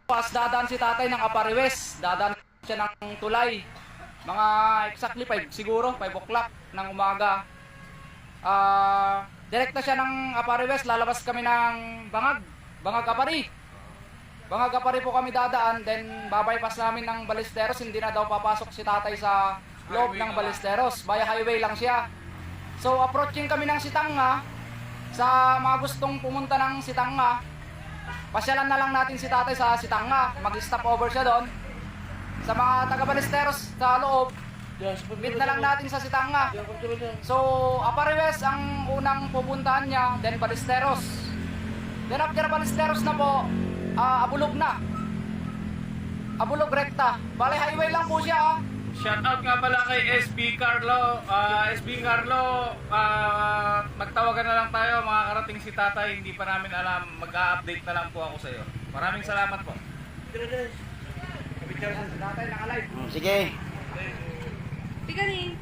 Pas dadaan si tatay ng Apariwes, dadaan siya ng tulay. Mga exactly 5 siguro, 5 o'clock ng umaga. Direkta siya ng Apariwes, lalabas kami ng Bangag Apari. Bangag Apari po kami dadaan, then babypass namin ng Ballesteros, hindi na daw papasok si tatay sa loob ng Ballesteros, via highway lang siya. So approaching kami ng Sitanga, sa mga gustong pumunta ng Sitanga, pasyalan na lang natin si tatay sa Sitanga, mag-stop over siya doon. Sa mga taga-Ballesteros sa loob, meet na lang natin sa Sitanga. So, Apariwes ang unang pupuntahan niya, then Ballesteros. Then after Ballesteros na po, Abulog na. Abulog rekta. Bale, highway lang po siya. Shoutout nga pala kay SB Carlo. SB Carlo, magtawagan na lang tayo, makakarating si tatay. Hindi pa namin alam, mag-a-update na lang po ako sa iyo. Maraming salamat po. Tatay, naka-live. Sige. Tiganin.